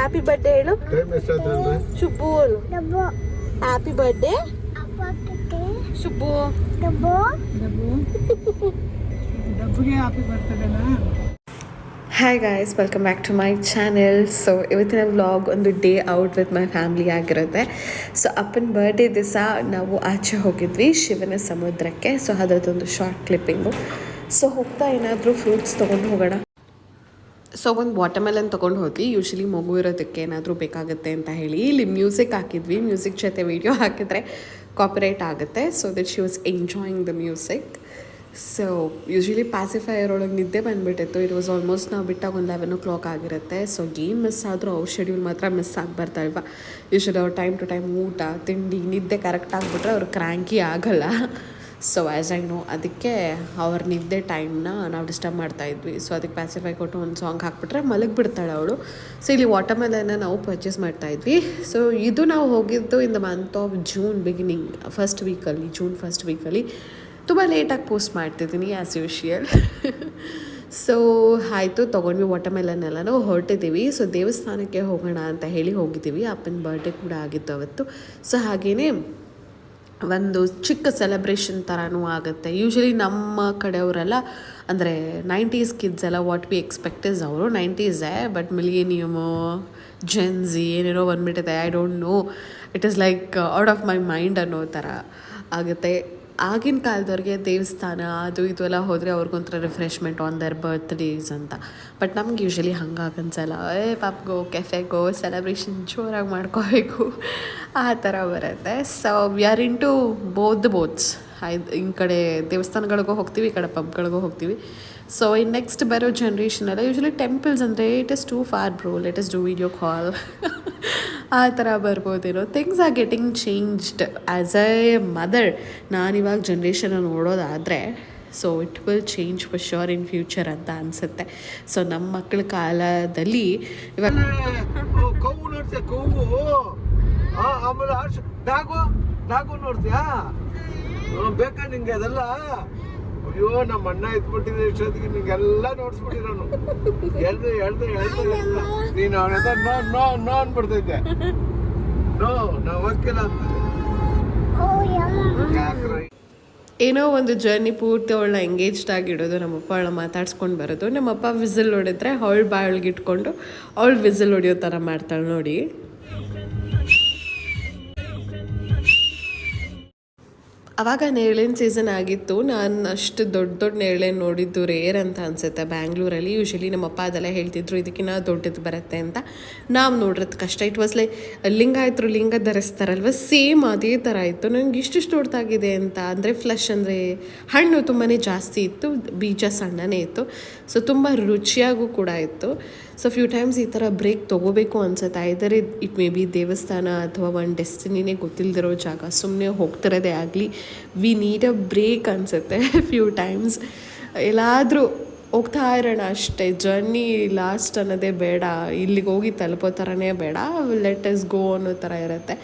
Happy birthday ಹೇಳು Shubhu happy birthday Shubhu ಡಬ್ಬುಗೆ happy ಬರ್ತಡೇನಾ. Hi guys, welcome back to my channel. So ಇವತ್ತಿನ vlog ಒಂದು day out with my family ಆಗಿರುತ್ತೆ. So ಅಪ್ಪನ ಬರ್ಡೇ ದಿವಸ ನಾವು ಆಚೆ ಹೋಗಿದ್ವಿ ಶಿವನ ಸಮುದ್ರಕ್ಕೆ. ಸೊ ಅದರದ್ದೊಂದು ಶಾರ್ಟ್ ಕ್ಲಿಪ್ಪಿಂಗು. ಸೊ ಹೋಗ್ತಾ ಏನಾದರೂ ಫ್ರೂಟ್ಸ್ ತೊಗೊಂಡು ಹೋಗೋಣ. ಸೊ ಒಂದು ವಾಟರ್ಮೆಲನ್ ತೊಗೊಂಡು ಹೋದ್ವಿ. ಯೂಶ್ವಲಿ ಮಗು ಇರೋದಕ್ಕೆ ಏನಾದರೂ ಬೇಕಾಗುತ್ತೆ ಅಂತ ಹೇಳಿ ಇಲ್ಲಿ ಮ್ಯೂಸಿಕ್ ಹಾಕಿದ್ವಿ. ಮ್ಯೂಸಿಕ್ ಜೊತೆ ವೀಡಿಯೋ ಹಾಕಿದ್ರೆ ಕಾಪಿರೈಟ್ ಆಗುತ್ತೆ. So that she was enjoying the music. So usually pacifier ಒಳಗೆ ನಿದ್ದೆ ಬಂದುಬಿಟ್ಟಿತ್ತು. ಇಟ್ ವಾಸ್ ಆಲ್ಮೋಸ್ಟ್ ನಾವು ಬಿಟ್ಟಾಗ ಒಂದು 11 o'clock ಆಗಿರುತ್ತೆ. ಸೊ ಏನು ಮಿಸ್ ಆದರೂ ಅವ್ರ ಶೆಡ್ಯೂಲ್ ಮಾತ್ರ ಮಿಸ್ ಆಗಬಾರ್ದಲ್ವ. ಯೂಶ್ವಲಿ ಅವ್ರು ಟೈಮ್ ಟು ಟೈಮ್ ಊಟ ತಿಂಡಿ ನಿದ್ದೆ ಕರೆಕ್ಟ್ ಆಗಿಬಿಟ್ರೆ ಅವ್ರು ಕ್ರ್ಯಾಂಕಿ ಆಗಲ್ಲ. ಸೊ ಆ್ಯಸ್ ಐ ನೋ, ಅದಕ್ಕೆ ಅವ್ರ ನಿದ್ದೆ ಟೈಮ್ನ ನಾವು ಡಿಸ್ಟರ್ಬ್ ಮಾಡ್ತಾಯಿದ್ವಿ. ಸೊ ಅದಕ್ಕೆ ಪ್ಯಾಸಿಫೈ ಕೊಟ್ಟು ಒಂದು ಸಾಂಗ್ ಹಾಕ್ಬಿಟ್ರೆ ಮಲಗಿಬಿಡ್ತಾಳೆ ಅವಳು. ಸೊ ಇಲ್ಲಿ ವಾಟರ್ಮೆಲನ್ನ ನಾವು ಪರ್ಚೇಸ್ ಮಾಡ್ತಾಯಿದ್ವಿ. ಸೊ ಇದು ನಾವು ಹೋಗಿದ್ದು in the month of June beginning, June first ವೀಕಲ್ಲಿ. ತುಂಬ ಲೇಟಾಗಿ ಪೋಸ್ಟ್ ಮಾಡ್ತಿದ್ದೀನಿ ಆ್ಯಸ್ ಯೂಶುವಲ್. ಸೊ ಆಯಿತು, ತೊಗೊಂಡ್ವಿ ವಾಟರ್ಮೆಲನ್ನೆಲ್ಲನೂ ಹೊರಟಿದ್ದೀವಿ. ಸೊ ದೇವಸ್ಥಾನಕ್ಕೆ ಹೋಗೋಣ ಅಂತ ಹೇಳಿ ಹೋಗಿದ್ದೀವಿ. ಅಪ್ಪನ ಬರ್ಡೇ ಕೂಡ ಆಗಿತ್ತು ಅವತ್ತು. ಸೊ ಹಾಗೆಯೇ ಒಂದು ಚಿಕ್ಕ ಸೆಲೆಬ್ರೇಷನ್ ಥರನೂ ಆಗುತ್ತೆ. ಯೂಶ್ವಲಿ ನಮ್ಮ ಕಡೆಯವರೆಲ್ಲ ಅಂದರೆ 90s ಕಿಡ್ಸ್ ಎಲ್ಲ ವಾಟ್ ವಿ ಎಕ್ಸ್ಪೆಕ್ಟ್ ಇಸ್ ಅವರು 90sೇ, ಬಟ್ ಮಿಲಿಯನಿಯಮು ಜೆನ್ಸಿ ಏನೇನೋ ಬಂದುಬಿಟ್ಟಿದೆ. I don't no, it is like out of my mind ಅನ್ನೋ ಥರ ಆಗುತ್ತೆ. ಆಗಿನ ಕಾಲದವ್ರಿಗೆ ದೇವಸ್ಥಾನ ಅದು ಇದು ಎಲ್ಲ ಹೋದರೆ ಅವ್ರಿಗೊಂಥರ ರಿಫ್ರೆಶ್ಮೆಂಟ್ ಆನ್ ದರ್ ಬರ್ತ್ಡೇಸ್ ಅಂತ. ಬಟ್ ನಮ್ಗೆ ಯೂಶ್ವಲಿ ಹಂಗಾಗಿ ಅನ್ಸಲ್ಲ. ಪಾಪ್ಗೋ ಕೆಫೆಗೋ ಸೆಲೆಬ್ರೇಷನ್ ಜೋರಾಗಿ ಮಾಡ್ಕೋಬೇಕು ಆ ಥರ ಬರುತ್ತೆ. So we are in two boats. ಈ ಕಡೆ ದೇವಸ್ಥಾನಗಳಿಗೂ ಹೋಗ್ತೀವಿ, ಈ ಕಡೆ ಪಬ್ಗಳಿಗೂ ಹೋಗ್ತೀವಿ. ಸೊ ಈ ನೆಕ್ಸ್ಟ್ ಬರೋ ಜನ್ರೇಷನೆಲ್ಲ ಯೂಶ್ವಲಿ ಟೆಂಪಲ್ಸ್ ಅಂದರೆ it is too far bro, let us do video call ಆ ಥರ ಬರ್ಬೋದೇನೋ. Things are getting changed. As a mother ನಾನಿವಾಗ ಜನ್ರೇಷನ್ನ ನೋಡೋದಾದರೆ so it will change for sure in future ಅಂತ ಅನಿಸುತ್ತೆ. ಸೊ ನಮ್ಮ ಮಕ್ಕಳ ಕಾಲದಲ್ಲಿ ಇವಾಗ ನೋಡ್ತೀಯಾ ಬೇಕಾ ನಿಂಗೆ ಅದೆಲ್ಲ? ಅಯ್ಯೋ ನಮ್ಮ ಅಣ್ಣ ಇದ್ಬಿಟ್ಟಿದ್ರೆ ಇಷ್ಟೊತ್ತಿಗೆ ನಿಂಗೆಲ್ಲ ನೋಡ್ಸ್ಬಿಟ್ಟಿ ನಾನು ಹೇಳ್ದೆ ನೀನು ಅವನ ನೋ ಅನ್ಬಿಡ್ತೈತೆ. ನೋ ನಾವು ಹೋಗ್ತಿಲ್ಲ ಅಂತದೆ. ಏನೋ ಒಂದು ಜರ್ನಿ ಪೂರ್ತಿ ಅವಳನ್ನ ಎಂಗೇಜ್ಡ್ ಆಗಿಡೋದು, ನಮ್ಮಪ್ಪ ಅವಳ ಮಾತಾಡ್ಸ್ಕೊಂಡು ಬರೋದು. ನಮ್ಮಪ್ಪ ವಿಸಿಲ್ ಹೊಡಿದ್ರೆ ಅವಳು ಬಾಳಿಗೆ ಇಟ್ಕೊಂಡು ಅವಳು ವಿಸಿಲ್ ಹೊಡಿಯೋ ಥರ ಮಾಡ್ತಾಳೆ ನೋಡಿ. ಆವಾಗ ನೇರಳೆನ ಸೀಸನ್ ಆಗಿತ್ತು. ನಾನು ಅಷ್ಟು ದೊಡ್ಡ ನೇರಳೆ ನೋಡಿದ್ದು ರೇರ್ ಅಂತ ಅನಿಸುತ್ತೆ ಬ್ಯಾಂಗ್ಳೂರಲ್ಲಿ. ಯೂಶ್ವಲಿ ನಮ್ಮಪ್ಪ ಅದೆಲ್ಲ ಹೇಳ್ತಿದ್ರು ಇದಕ್ಕಿಂತ ದೊಡ್ಡದು ಬರುತ್ತೆ ಅಂತ. ನಾವು ನೋಡಿರೋದು ಕಷ್ಟ. ಇಟ್ ವಾಸ್ ಲೈಕ್ ಲಿಂಗಾಯತರು ಲಿಂಗ ಧರಿಸ್ತಾರಲ್ವ, ಸೇಮ್ ಅದೇ ಥರ ಇತ್ತು. ನನಗೆ ಇಷ್ಟಿಷ್ಟು ದೊಡ್ಡದಾಗಿದೆ ಅಂತ. ಅಂದರೆ ಫ್ಲೆಶ್ ಅಂದರೆ ಹಣ್ಣು ತುಂಬಾ ಜಾಸ್ತಿ ಇತ್ತು, ಬೀಜ ಸಣ್ಣನೇ ಇತ್ತು. ಸೊ ತುಂಬ ರುಚಿಯಾಗೂ ಕೂಡ ಇತ್ತು. ಸೊ ಫ್ಯೂ ಟೈಮ್ಸ್ ಈ ಥರ ಬ್ರೇಕ್ ತೊಗೋಬೇಕು ಅನ್ಸುತ್ತೆ. ಐದರ್ ಇಟ್ ಮೇ ಬಿ ದೇವಸ್ಥಾನ ಅಥವಾ ಒಂದು ಡೆಸ್ಟಿನಿನೇ ಗೊತ್ತಿಲ್ಲದಿರೋ ಜಾಗ, ಸುಮ್ಮನೆ ಹೋಗ್ತಿರೋದೇ ಆಗಲಿ, ವಿ ನೀಡ್ ಅ ಬ್ರೇಕ್ ಅನಿಸುತ್ತೆ ಫ್ಯೂ ಟೈಮ್ಸ್. ಎಲ್ಲಾದರೂ ಹೋಗ್ತಾ ಇರೋಣ ಅಷ್ಟೇ. ಜರ್ನಿ ಲಾಸ್ಟ್ ಅನ್ನೋದೇ ಬೇಡ, ಇಲ್ಲಿಗೆ ಹೋಗಿ ತಲುಪೋ ಥರನೇ ಬೇಡ, ಲೆಟ್ ಅಸ್ ಗೋ ಅನ್ನೋ ಥರ ಇರುತ್ತೆ.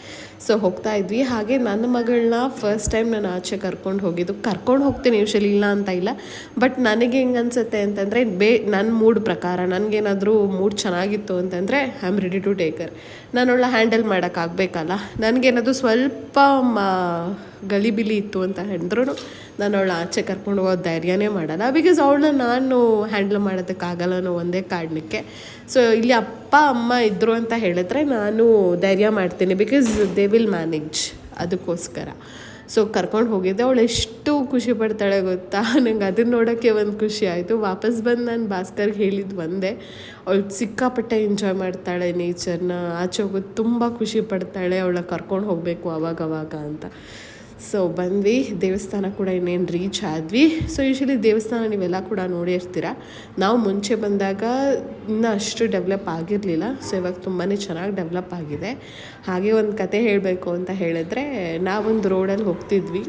ಸೊ ಹೋಗ್ತಾ ಇದ್ವಿ. ಹಾಗೆ ನನ್ನ ಮಗಳನ್ನ ಫಸ್ಟ್ ಟೈಮ್ ನಾನು ಆಚೆ ಕರ್ಕೊಂಡು ಹೋಗ್ತೀನಿ ಯೂಶ್ವಲಿ, ಇಲ್ಲ ಅಂತ ಇಲ್ಲ. ಬಟ್ ನನಗೆ ಹೆಂಗೆ ಅನಿಸುತ್ತೆ ಅಂತಂದರೆ ನನ್ನ ಮೂಡ್ ಪ್ರಕಾರ ನನಗೇನಾದರೂ ಮೂಡ್ ಚೆನ್ನಾಗಿತ್ತು ಅಂತಂದರೆ I am ready to take her. ನಾನು ಅವಳ ಹ್ಯಾಂಡಲ್ ಮಾಡೋಕ್ಕಾಗಬೇಕಲ್ಲ. ನನಗೇನಾದರೂ ಸ್ವಲ್ಪ ಗಲಿಬಿಲಿ ಇತ್ತು ಅಂತ ಹೇಳಿದ್ರು ನಾನು ಅವಳ ಆಚೆ ಕರ್ಕೊಂಡು ಹೋಗೋ ಧೈರ್ಯನೇ ಮಾಡಲ್ಲ. ಬಿಕಾಸ್ ಅವಳನ್ನ ನಾನು ಹ್ಯಾಂಡಲ್ ಮಾಡೋದಕ್ಕಾಗಲ್ಲ ಅನ್ನೋ ಒಂದೇ ಕಾರಣಕ್ಕೆ. ಸೊ ಇಲ್ಲಿ ಅಪ್ಪ ಅಮ್ಮ ಇದ್ದರು ಅಂತ ಹೇಳಿದ್ರೆ ನಾನು ಧೈರ್ಯ ಮಾಡ್ತೀನಿ, ಬಿಕಾಸ್ ದೇ ವಿಲ್ ಮ್ಯಾನೇಜ್. ಅದಕ್ಕೋಸ್ಕರ ಸೊ ಕರ್ಕೊಂಡು ಹೋಗಿದ್ದೆ. ಅವಳು ಎಷ್ಟು ಖುಷಿ ಪಡ್ತಾಳೆ ಗೊತ್ತಾ. ನಂಗೆ ಅದನ್ನ ನೋಡೋಕ್ಕೆ ಒಂದು ಖುಷಿ ಆಯಿತು. ವಾಪಸ್ ಬಂದು ನಾನು ಭಾಸ್ಕರ್ಗೆ ಹೇಳಿದ್ದು ಒಂದೇ, ಅವಳು ಸಿಕ್ಕಾಪಟ್ಟೆ ಎಂಜಾಯ್ ಮಾಡ್ತಾಳೆ ನೇಚರ್ನ. ಆಚೆ ಹೋಗೋದು ತುಂಬ ಖುಷಿ ಪಡ್ತಾಳೆ. ಅವಳ ಕರ್ಕೊಂಡು ಹೋಗಬೇಕು ಅವಾಗವಾಗ ಅಂತ. ಸೊ ಬಂದ್ವಿ. ದೇವಸ್ಥಾನ ಕೂಡ ಇನ್ನೇನು ರೀಚ್ ಆದ್ವಿ. ಸೊ ಯೂಶ್ವಲಿ ದೇವಸ್ಥಾನ ನೀವೆಲ್ಲ ಕೂಡ ನೋಡಿರ್ತೀರ. ನಾವು ಮುಂಚೆ ಬಂದಾಗ ಇನ್ನೂ ಅಷ್ಟು ಡೆವಲಪ್ ಆಗಿರಲಿಲ್ಲ. ಸೊ ಇವಾಗ ತುಂಬಾ ಚೆನ್ನಾಗಿ ಡೆವಲಪ್ ಆಗಿದೆ. ಹಾಗೆ ಒಂದು ಕತೆ ಹೇಳಬೇಕು ಅಂತ ಹೇಳಿದ್ರೆ, ನಾವೊಂದು ರೋಡಲ್ಲಿ ಹೋಗ್ತಿದ್ವಿ.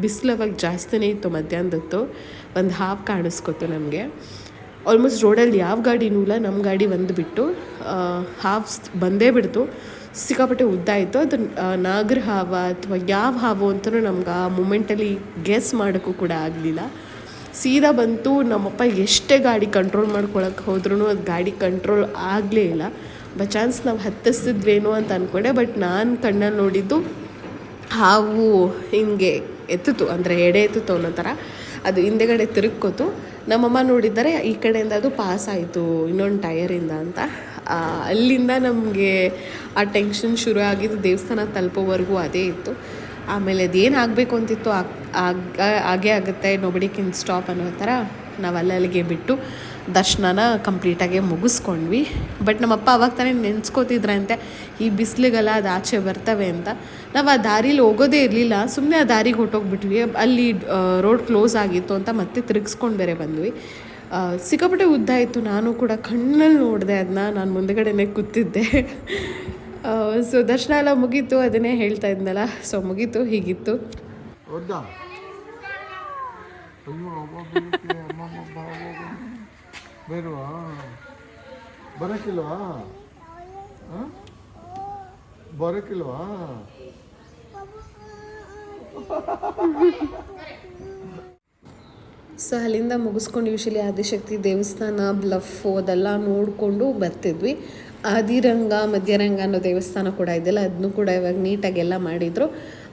ಬಿಸಿಲು ಅವಾಗ ಜಾಸ್ತಿನೇ ಇತ್ತು, ಮಧ್ಯಾಹ್ನದತ್ತು. ಒಂದು ಹಾವು ಕಾಣಿಸ್ಕೊತು ನಮಗೆ. ಆಲ್ಮೋಸ್ಟ್ ರೋಡಲ್ಲಿ ಯಾವ ಗಾಡಿನೂ ಇಲ್ಲ, ನಮ್ಮ ಗಾಡಿ ಬಂದುಬಿಟ್ಟು ಹಾವು ಬಂದೇ ಬಿಡ್ತು. ಸಿಕ್ಕಾಪಟ್ಟೆ ಉದ್ದ ಇತ್ತು. ಅದು ನಾಗರ ಹಾವ ಅಥವಾ ಯಾವ ಹಾವು ಅಂತಲೂ ನಮ್ಗೆ ಆ ಮೂಮೆಂಟಲ್ಲಿ ಗೆಸ್ ಮಾಡೋಕ್ಕೂ ಕೂಡ ಆಗಲಿಲ್ಲ. ಸೀದಾ ಬಂತು. ನಮ್ಮಪ್ಪ ಎಷ್ಟೇ ಗಾಡಿ ಕಂಟ್ರೋಲ್ ಮಾಡ್ಕೊಳಕ್ಕೆ ಹೋದ್ರೂ ಅದು ಗಾಡಿ ಕಂಟ್ರೋಲ್ ಆಗಲೇ ಇಲ್ಲ. ಬೈ ಚಾನ್ಸ್ ನಾವು ಹತ್ತಿಸ್ತಿದ್ವೇನೋ ಅಂತ ಅಂದ್ಕೊಂಡೆ. ಬಟ್ ನಾನು ಕಣ್ಣಲ್ಲಿ ನೋಡಿದ್ದು ಹಾವು ಹಿಂಗೆ ಎತ್ತಿತು, ಅಂದರೆ ಎಡೆ ಎತ್ತಿತು ಅನ್ನೋ ಥರ. ಅದು ಹಿಂದೆಗಡೆ ತಿರುಗ್ಕೋತು. ನಮ್ಮಮ್ಮ ನೋಡಿದ್ದಾರೆ ಈ ಕಡೆಯಿಂದ ಅದು ಪಾಸ್ ಆಯಿತು ಇನ್ನೊಂದು ಟಯರಿಂದ ಅಂತ. ಅಲ್ಲಿಂದ ನಮಗೆ ಆ ಟೆನ್ಷನ್ ಶುರು ಆಗಿದ್ದು ದೇವಸ್ಥಾನ ತಲುಪೋವರೆಗೂ ಅದೇ ಇತ್ತು. ಆಮೇಲೆ ಅದೇನು ಆಗಬೇಕು ಅಂತಿತ್ತು ಹಾಗೇ ಆಗುತ್ತೆ, ನೊಬಡಿ ಕ್ಯಾನ್ ಸ್ಟಾಪ್ ಅನ್ನೋ ಥರ ನಾವು ಅಲ್ಲಿಗೆ ಬಿಟ್ಟು ದರ್ಶನನ ಕಂಪ್ಲೀಟಾಗಿ ಮುಗಿಸ್ಕೊಂಡ್ವಿ. ಬಟ್ ನಮ್ಮಪ್ಪ ಅವಾಗ ತಾನೇ ನೆನೆಸ್ಕೋತಿದ್ರಂತೆ ಈ ಬಿಸಿಲಿಗೆಲ್ಲ ಅದು ಆಚೆ ಬರ್ತವೆ ಅಂತ. ನಾವು ಆ ದಾರೀಲಿ ಹೋಗೋದೇ ಇರಲಿಲ್ಲ, ಸುಮ್ಮನೆ ಆ ದಾರಿಗೆ ಹೊಟ್ಟೋಗ್ಬಿಟ್ವಿ. ಅಲ್ಲಿ ರೋಡ್ ಕ್ಲೋಸ್ ಆಗಿತ್ತು ಅಂತ ಮತ್ತೆ ತಿರುಗಿಸ್ಕೊಂಡು ಬೇರೆ ಬಂದ್ವಿ. ಸಿಕ್ಕಾಪಟ್ಟೆ ಉದ್ದ ಇತ್ತು. ನಾನು ಕೂಡ ಕಣ್ಣಲ್ಲಿ ನೋಡಿದೆ ಅದನ್ನ, ನಾನು ಮುಂದೆಗಡೆನೇ ಕೂತಿದ್ದೆ. ಸೊ ದರ್ಶನ ಎಲ್ಲ ಮುಗೀತು, ಅದನ್ನೇ ಹೇಳ್ತಾ ಇದ್ನಲ್ಲ. ಸೊ ಮುಗೀತು, ಹೀಗಿತ್ತು. ಬೇಡವಾ, ಬರೋಕ್ಕಿಲ್ವಾ? ಬರೋಕ್ಕಿಲ್ವಾ? ಸೊ ಅಲ್ಲಿಂದ ಮುಗಿಸ್ಕೊಂಡು ಯೂಶಲಿ ಆದಿಶಕ್ತಿ ದೇವಸ್ಥಾನ, ಬ್ಲಫು ಅದೆಲ್ಲ ನೋಡಿಕೊಂಡು ಬರ್ತಿದ್ವಿ. ಆದಿರಂಗ ಮಧ್ಯರಂಗ ಅನ್ನೋ ದೇವಸ್ಥಾನ ಕೂಡ ಇದೆಯಲ್ಲ, ಅದನ್ನು ಕೂಡ ಇವಾಗ ನೀಟಾಗೆಲ್ಲ ಮಾಡಿದರು.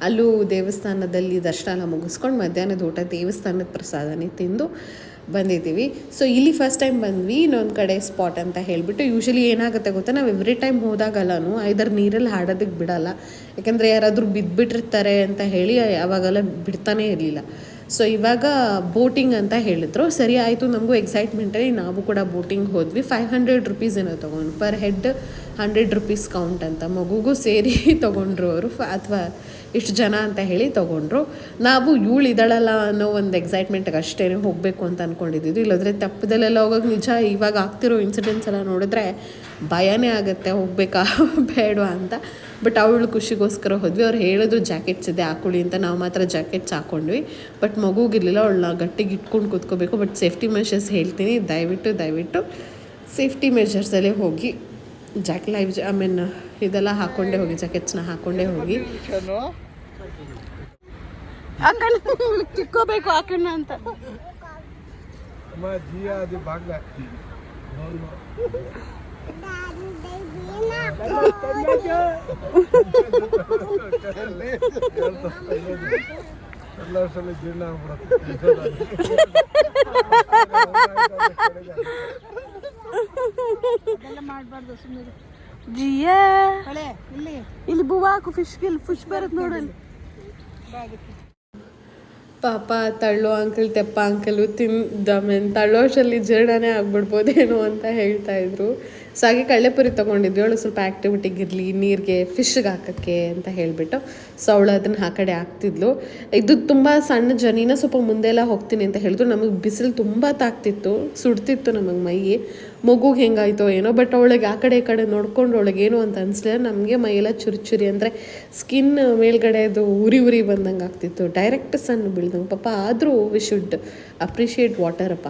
ಅಲ್ಲೂ ದೇವಸ್ಥಾನದಲ್ಲಿ ದರ್ಶನ ಎಲ್ಲ ಮುಗಿಸ್ಕೊಂಡು ಮಧ್ಯಾಹ್ನದ ಊಟ ದೇವಸ್ಥಾನದ ಪ್ರಸಾದನೇ ತಿಂದು ಬಂದಿದ್ದೀವಿ. ಸೊ ಇಲ್ಲಿ ಫಸ್ಟ್ ಟೈಮ್ ಬಂದ್ವಿ, ಇನ್ನೊಂದು ಕಡೆ ಸ್ಪಾಟ್ ಅಂತ ಹೇಳಿಬಿಟ್ಟು. ಯೂಶಲಿ ಏನಾಗುತ್ತೆ ಗೊತ್ತಾ, ನಾವು ಎವ್ರಿ ಟೈಮ್ ಹೋದಾಗಲ್ಲೂ ಐದರ್ ನೀರಲ್ಲಿ ಆಡೋದಕ್ಕೆ ಬಿಡೋಲ್ಲ, ಯಾಕೆಂದರೆ ಯಾರಾದರೂ ಬಿದ್ದುಬಿಟ್ಟಿರ್ತಾರೆ ಅಂತ ಹೇಳಿ ಅವಾಗೆಲ್ಲ ಬಿಡ್ತಾನೇ ಇರಲಿಲ್ಲ. ಸೊ ಇವಾಗ ಬೋಟಿಂಗ್ ಅಂತ ಹೇಳಿದ್ರು. ಸರಿ ಆಯಿತು, ನಮಗೂ ಎಕ್ಸೈಟ್ಮೆಂಟಲ್ಲಿ ನಾವು ಕೂಡ ಬೋಟಿಂಗ್ ಹೋದ್ವಿ. 500 ರುಪೀಸ್ ಏನೋ ತೊಗೊಂಡು, ಪರ್ ಹೆಡ್ 100 ರುಪೀಸ್ ಕೌಂಟ್ ಅಂತ ಮಗುಗೂ ಸೇರಿ ತೊಗೊಂಡ್ರು ಅವರು, ಅಥವಾ ಇಷ್ಟು ಜನ ಅಂತ ಹೇಳಿ ತೊಗೊಂಡ್ರು. ನಾವು ಇವಳು ಇದ್ದಾಳಲ್ಲ ಅನ್ನೋ ಒಂದು ಎಕ್ಸೈಟ್ಮೆಂಟ್ಗೆ ಅಷ್ಟೇ ಹೋಗಬೇಕು ಅಂತ ಅಂದ್ಕೊಂಡಿದ್ದು. ಇಲ್ಲಾಂದರೆ ತಪ್ಪದಲ್ಲೆಲ್ಲ ಹೋಗೋಕೆ ನಿಜ ಇವಾಗ ಆಗ್ತಿರೋ ಇನ್ಸಿಡೆಂಟ್ಸ್ ಎಲ್ಲ ನೋಡಿದ್ರೆ ಭಯನೇ ಆಗುತ್ತೆ, ಹೋಗಬೇಕಾ ಬೇಡವಾ ಅಂತ. ಬಟ್ ಅವಳು ಖುಷಿಗೋಸ್ಕರ ಹೋದ್ವಿ. ಅವ್ರು ಹೇಳಿದ್ರು ಜಾಕೆಟ್ಸ್ ಇದೆ ಹಾಕೊಳ್ಳಿ ಅಂತ, ನಾವು ಮಾತ್ರ ಜಾಕೆಟ್ಸ್ ಹಾಕ್ಕೊಂಡ್ವಿ. ಬಟ್ ಮಗುಗಿರಲಿಲ್ಲ, ಅವಳನ್ನ ಗಟ್ಟಿಗೆ ಇಟ್ಕೊಂಡು ಕೂತ್ಕೋಬೇಕು. ಬಟ್ ಸೇಫ್ಟಿ ಮೆಷರ್ಸ್ ಹೇಳ್ತೀನಿ, ದಯವಿಟ್ಟು ಸೇಫ್ಟಿ ಮೆಷರ್ಸಲ್ಲೇ ಹೋಗಿ ಇದೆಲ್ಲ ಹಾಕ್ಕೊಂಡೇ ಹೋಗಿ, ಜಾಕೆಟ್ಸ್ನ ಹಾಕ್ಕೊಂಡೇ ಹೋಗಿ. ತಿಕ್ಕೋಬೇಕು ಹಾಕಣ್ಣ ಅಂತ. ಜಿಯಾ ಇಲ್ಲಿ ಬೂವಾ ಹಾಕು, ಫಿಶ್ ಬರುತ್ತೆ ನೋಡಲ್ಲಿ. ಪಾಪ ತಳ್ಳೋ ಅಂಕಲ್ ತೆಪ್ಪ ಅಂಕಲು ತಳ್ಳೋಷ್ಟರಲ್ಲಿ ಜೀರ್ಣನೇ ಆಗ್ಬಿಡ್ಬೋದೇನೋ ಅಂತ ಹೇಳ್ತಾಯಿದ್ರು. ಸೊ ಹಾಗೆ ಕಳ್ಳೆಪುರಿ ತೊಗೊಂಡಿದ್ವಿ. ಅವಳು ಸ್ವಲ್ಪ ಆ್ಯಕ್ಟಿವಿಟಿಗಿರಲಿ, ನೀರಿಗೆ ಫಿಶ್ಗೆ ಹಾಕೋಕ್ಕೆ ಅಂತ ಹೇಳಿಬಿಟ್ಟು. ಸೊ ಅವಳು ಅದನ್ನು ಆ ಕಡೆ ಹಾಕ್ತಿದ್ಲು. ಇದು ತುಂಬ ಸಣ್ಣ ಜನಿನ ಸ್ವಲ್ಪ ಮುಂದೆಲ್ಲ ಹೋಗ್ತೀನಿ ಅಂತ ಹೇಳಿದ್ರು. ನಮಗೆ ಬಿಸಿಲು ತುಂಬ ತಾಗ್ತಿತ್ತು, ಸುಡ್ತಿತ್ತು ನಮಗೆ ಮೈ. ಮಗುಗೆ ಹೆಂಗಾಯ್ತೋ ಏನೋ, ಬಟ್ ಅವಳಿಗೆ ಆ ಕಡೆ ಈ ಕಡೆ ನೋಡ್ಕೊಂಡು ಅವಳಿಗೇನು ಅಂತ ಅನಿಸ್ಲಿಲ್ಲ. ನಮಗೆ ಮೈಯೆಲ್ಲ ಚುರಿ ಅಂದರೆ ಸ್ಕಿನ್ ಮೇಲ್ಗಡೆ ಅದು ಉರಿ ಬಂದಂಗೆ ಆಗ್ತಿತ್ತು, ಡೈರೆಕ್ಟ್ ಸನ್ ಬೀಳ್ದಂಗೆ ಪಾಪ. ಆದರೂ ವಿ ಶುಡ್ ಅಪ್ರಿಷಿಯೇಟ್ ವಾಟರಪ್ಪ.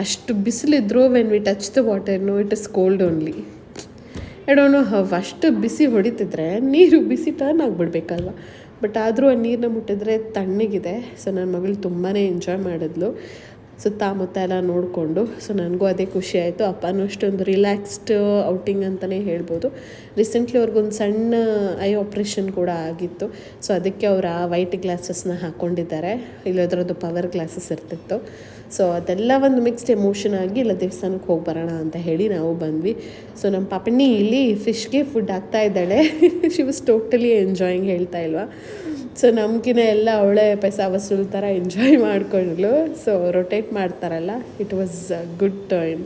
ಅಷ್ಟು ಬಿಸಿಲಿದ್ರು when we touch the water no it is cold only. I don't know how. ಅಷ್ಟು ಬಿಸಿ ಹೊಡಿತಿದ್ರೆ ನೀರು ಬಿಸಿ ಟರ್ನ್ ಆಗಿಬಿಡ್ಬೇಕಲ್ವ. ಬಟ್ ಆದರೂ ಆ ನೀರನ್ನ ಮುಟ್ಟಿದ್ರೆ ತಣ್ಣಗಿದೆ. ಸೊ ನನ್ನ ಮಗಳು ತುಂಬಾ ಎಂಜಾಯ್ ಮಾಡಿದ್ಲು ಸುತ್ತಮುತ್ತ ಎಲ್ಲ ನೋಡಿಕೊಂಡು. ಸೊ ನನಗೂ ಅದೇ ಖುಷಿ ಆಯಿತು. ಅಪ್ಪನೂ ಅಷ್ಟೊಂದು ರಿಲ್ಯಾಕ್ಸ್ಡ್ ಔಟಿಂಗ್ ಅಂತಲೇ ಹೇಳ್ಬೋದು. ರೀಸೆಂಟ್ಲಿ ಅವ್ರಿಗೊಂದು ಸಣ್ಣ ಐ ಆಪ್ರೇಷನ್ ಕೂಡ ಆಗಿತ್ತು. ಸೊ ಅದಕ್ಕೆ ಅವರು ಆ ವೈಟ್ ಗ್ಲಾಸಸ್ನ ಹಾಕ್ಕೊಂಡಿದ್ದಾರೆ, ಇಲ್ಲದ್ರದ್ದು ಪವರ್ ಗ್ಲಾಸಸ್ ಇರ್ತಿತ್ತು. ಸೊ ಅದೆಲ್ಲ ಒಂದು ಮಿಕ್ಸ್ಡ್ ಎಮೋಷನ್ ಆಗಿ ಇಲ್ಲ ದೇವಸ್ಥಾನಕ್ಕೆ ಹೋಗಿ ಬರೋಣ ಅಂತ ಹೇಳಿ ನಾವು ಬಂದ್ವಿ. ಸೊ ನಮ್ಮ ಪಾಪಣ್ಣಿ ಇಲ್ಲಿ ಫಿಶ್ಗೆ ಫುಡ್ ಹಾಕ್ತಾ ಇದ್ದಾಳೆ. ಶಿ ವಾಸ್ ಟೋಟಲಿ ಎಂಜಾಯಿಂಗ್, ಹೇಳ್ತಾ ಇಲ್ವಾ. ಸೊ ನಮ್ಗಿನ ಎಲ್ಲ ಅವಳೇ ಪೈಸಾ ವಸೂಲ್ ಥರ ಎಂಜಾಯ್ ಮಾಡಿಕೊಂಡ್ಳು. ಸೊ ರೊಟೇಟ್ ಮಾಡ್ತಾರಲ್ಲ, ಇಟ್ ವಾಸ್ ಗುಡ್ ಟೈಮ್.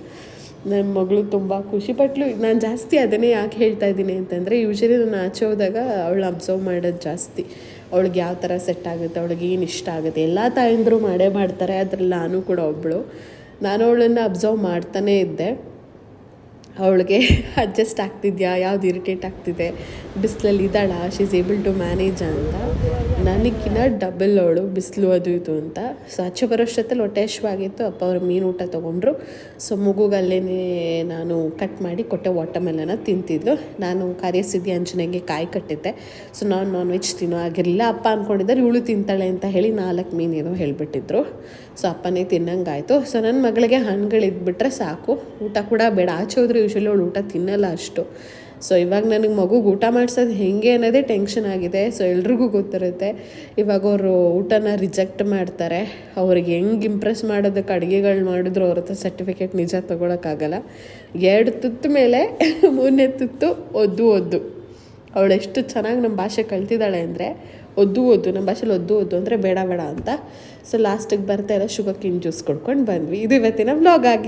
ನನ್ನ ಮಗಳು ತುಂಬ ಖುಷಿಪಟ್ಲು. ನಾನು ಜಾಸ್ತಿ ಅದನ್ನೇ ಯಾಕೆ ಹೇಳ್ತಾ ಇದ್ದೀನಿ ಅಂತಂದರೆ, ಯೂಶಲಿ ನಾನು ಆಚೆ ಹೋದಾಗ ಅವಳನ್ನ ಅಬ್ಸರ್ವ್ ಮಾಡೋದು ಜಾಸ್ತಿ. ಅವಳಿಗೆ ಯಾವ ಥರ ಸೆಟ್ ಆಗುತ್ತೆ, ಅವಳಿಗೆ ಏನು ಇಷ್ಟ ಆಗುತ್ತೆ. ಎಲ್ಲ ತಾಯಂದರು ಮಾಡ್ತಾರೆ, ಅದ್ರಲ್ಲಿ ನಾನು ಕೂಡ ಒಬ್ಬಳು. ನಾನು ಅವಳನ್ನು ಅಬ್ಸರ್ವ್ ಮಾಡ್ತಾನೇ ಇದ್ದೆ. ಅವಳಿಗೆ ಅಡ್ಜಸ್ಟ್ ಆಗ್ತಿದ್ಯಾ, ಯಾವ್ದು ಇರಿಟೇಟ್ ಆಗ್ತಿದೆ, ಬಿಸಿಲಲ್ಲಿ ಇದ್ದಾಳ, she is able to manage ಅಂತ. ನನಗಿನ್ನ ಡಬಲ್ ಅವಳು ಬಿಸಿಲು ಅದು ಇದು ಅಂತ. ಸೊ ಆಚೆ ಬರೋಷ್ಟೊತ್ತಲ್ಲಿ ಹೊಟ್ಟೆ ಹಶ್ವಾಗಿತ್ತು. ಅಪ್ಪ ಅವ್ರು ಮೀನು ಊಟ ತೊಗೊಂಡ್ರು. ಸೊ ಮಗುಗಲ್ಲೇ ನಾನು ಕಟ್ ಮಾಡಿ ಕೊಟ್ಟೆ, ವಾಟರ್ಮೆಲನ್ನ ತಿಂತಿದ್ಲು. ನಾನು ಕಾರ್ಯಸಿದ್ಧಿ ಆಂಜನೇಯಗೆ ಕಾಯಿ ಕಟ್ಟಿದ್ದೆ. ಸೊ ನಾನು ನಾನ್ ವೆಜ್ ತಿನ್ನೋ ಆಗಿರಲಿಲ್ಲ. ಅಪ್ಪ ಅಂದ್ಕೊಂಡಿದ್ದಾರೆ ಇವಳು ತಿಂತಾಳೆ ಅಂತ ಹೇಳಿ 4 ಮೀನೇನೋ ಹೇಳಿಬಿಟ್ಟಿದ್ರು. ಸೊ ಅಪ್ಪನೇ ತಿನ್ನಂಗಾಯಿತು. ಸೊ ನನ್ನ ಮಗಳಿಗೆ ಹಣ್ಣುಗಳಿದ್ಬಿಟ್ರೆ ಸಾಕು, ಊಟ ಕೂಡ ಬೇಡ. ಆಚೆ ಹೋದ್ರೆ ಯೂಶಲಿ ಅವಳು ಊಟ ತಿನ್ನಲ್ಲ ಅಷ್ಟು. ಸೊ ಇವಾಗ ನನಗೆ ಮಗುಗೆ ಊಟ ಮಾಡಿಸೋದು ಹೇಗೆ ಅನ್ನೋದೇ ಟೆನ್ಷನ್ ಆಗಿದೆ. ಸೊ ಎಲ್ರಿಗೂ ಗೊತ್ತಿರುತ್ತೆ, ಇವಾಗ ಅವರು ಊಟನ ರಿಜೆಕ್ಟ್ ಮಾಡ್ತಾರೆ. ಅವ್ರಿಗೆ ಹೆಂಗೆ ಇಂಪ್ರೆಸ್ ಮಾಡೋದಕ್ಕೆ ಅಡುಗೆಗಳು ಮಾಡಿದ್ರು ಅವ್ರ ಹತ್ರ ಸರ್ಟಿಫಿಕೇಟ್ ನಿಜ ತೊಗೊಳಕ್ಕಾಗಲ್ಲ. 2 ತುತ್ತು ಮೇಲೆ 3ನೇ ತುತ್ತು ಒದ್ದು ಅವಳು ಎಷ್ಟು ಚೆನ್ನಾಗಿ ನಮ್ಮ ಭಾಷೆ ಕಲ್ತಿದ್ದಾಳೆ ಅಂದರೆ ಒದ್ದು ನಮ್ಮ ಭಾಷೆಲಿ ಒದ್ದು ಅಂದರೆ ಬೇಡ ಅಂತ. ಸೊ ಲಾಸ್ಟಿಗೆ ಬರ್ತಾ ಇಲ್ಲ ಶುಗರ್ ಕಿನ್ ಜ್ಯೂಸ್ ಕೊಡ್ಕೊಂಡು ಬಂದ್ವಿ. ಇದು ಇವತ್ತಿನ ವ್ಲಾಗ್ ಆಗಿ.